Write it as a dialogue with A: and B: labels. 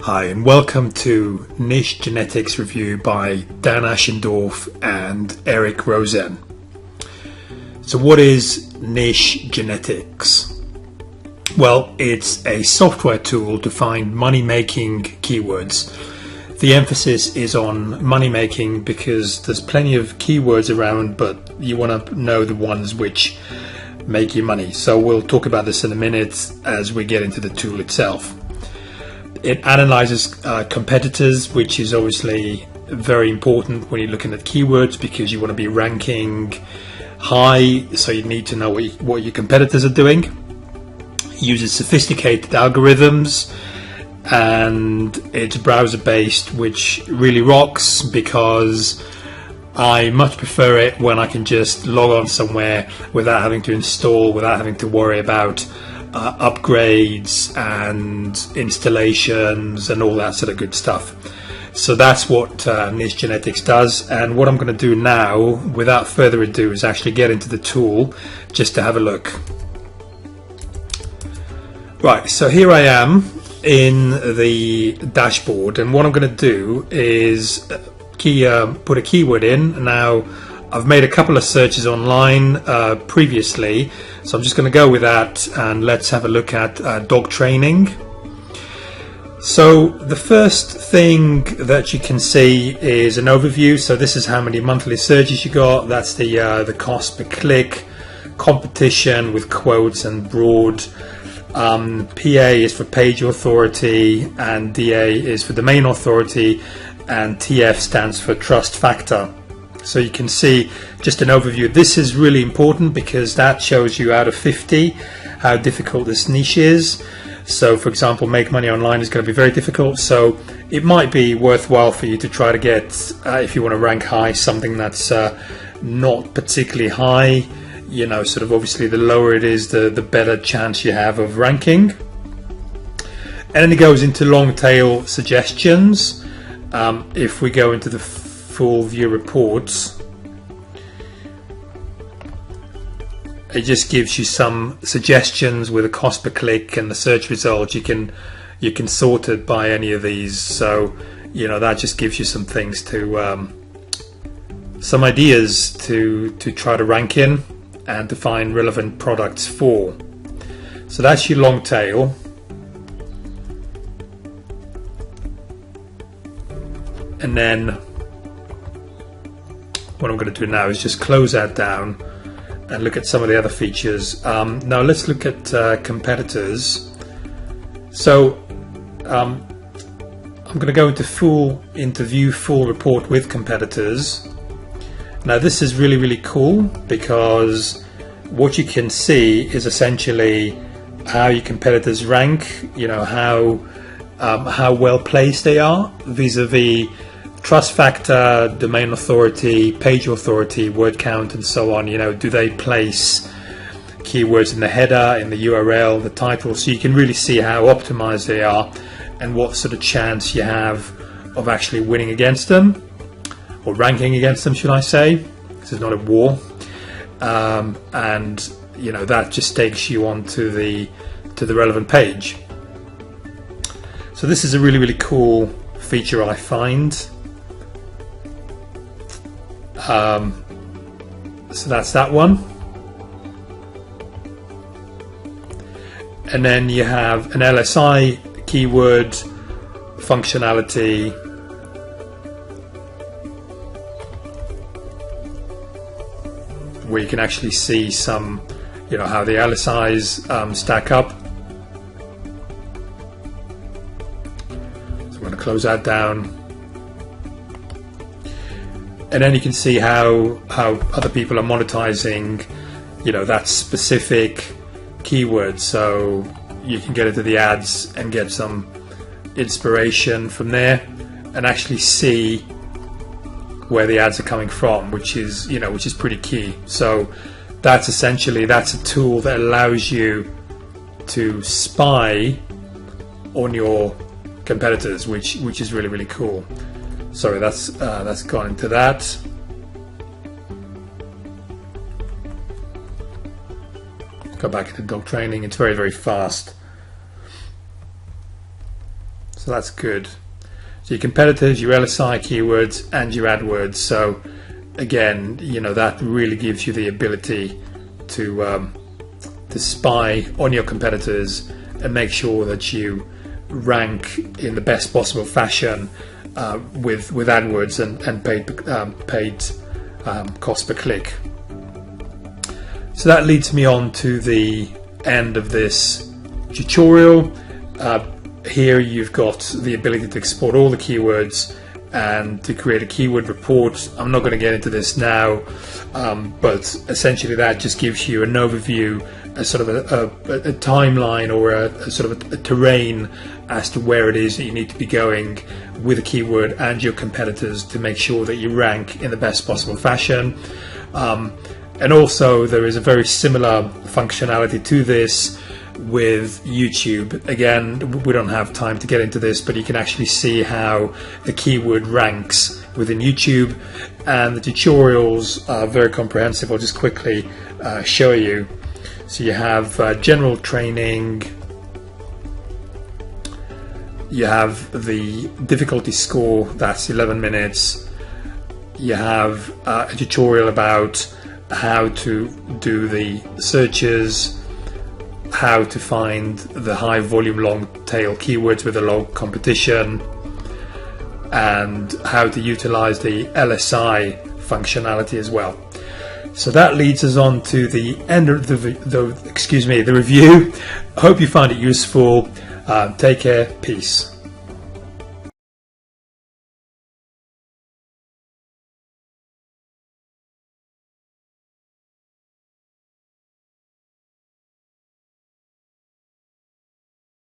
A: Hi and welcome to Niche Genetics Review by Dan Aschendorf and Eric Rosen. So what is niche genetics? Well, it's a software tool to find money-making keywords. The emphasis is on money-making because there's plenty of keywords around, but you want to know the ones which make you money. So we'll talk about this in a minute as we get into the tool itself. It analyzes competitors, which is obviously very important when you're looking at keywords because you want to be ranking high, so you need to know what your competitors are doing. It uses sophisticated algorithms and it's browser based, which really rocks because I much prefer it when I can just log on somewhere without having to install, without having to worry about upgrades and installations and all that sort of good stuff. So that's what Niche Genetics does, and what I'm going to do now without further ado is actually get into the tool just to have a look. Right, so here I am in the dashboard, and what I'm going to do is put a keyword in. Now I've made a couple of searches online previously, so I'm just going to go with that and let's have a look at dog training. So the first thing that you can see is an overview. So this is how many monthly searches you got. That's the cost per click, competition with quotes and broad. PA is for page authority and DA is for domain authority, and TF stands for trust factor. So you can see just an overview. This is really important because that shows you out of 50 how difficult this niche is. So for example, make money online is going to be very difficult, so it might be worthwhile for you to try to get, if you want to rank high, something that's not particularly high. You know, sort of obviously the lower it is, the better chance you have of ranking. And then it goes into long tail suggestions. If we go into the full view reports, it just gives you some suggestions with a cost per click and the search results. You can sort it by any of these, so you know that just gives you some things to some ideas to try to rank in and to find relevant products for. So that's your long tail. And then what I'm going to do now is just close that down and look at some of the other features. Now let's look at competitors. So I'm going to go into view full report with competitors. Now this is really cool because what you can see is essentially how your competitors rank. You know how well placed they are vis-a-vis trust factor, domain authority, page authority, word count, and so on. You know, do they place keywords in the header, in the URL, the title? So you can really see how optimized they are and what sort of chance you have of actually winning against them, or ranking against them, should I say. This is not a war. And you know, that just takes you on to the relevant page. So this is a really cool feature, I find. So that's that one. And then you have an LSI keyword functionality. Where you can actually see some, you know, how the LSIs stack up. So I'm going to close that down. And then you can see how other people are monetizing, you know, that specific keyword. So you can get into the ads and get some inspiration from there and actually see where the ads are coming from, which is pretty key. So that's a tool that allows you to spy on your competitors, which is really cool. Sorry, that's gone into that. Go back into dog training. It's very fast. So So that's good. So your competitors, your LSI keywords, and your AdWords. So again, that really gives you the ability to spy on your competitors and make sure that you rank in the best possible fashion with AdWords and paid cost per click. So that leads me on to the end of this tutorial. Here you've got the ability to export all the keywords and to create a keyword report. I'm not going to get into this now, but essentially that just gives you an overview, a sort of a timeline, or a sort of a terrain as to where it is that you need to be going with a keyword and your competitors to make sure that you rank in the best possible fashion. And also there is a very similar functionality to this with YouTube. Again, we don't have time to get into this, but you can actually see how the keyword ranks within YouTube, and the tutorials are very comprehensive. I'll just quickly show you. So you have general training, you have the difficulty score, that's 11 minutes, you have a tutorial about how to do the searches, how to find the high volume long tail keywords with a low competition, and how to utilize the LSI functionality as well. So that leads us on to the end of the review. I hope you find it useful. Take care. Peace.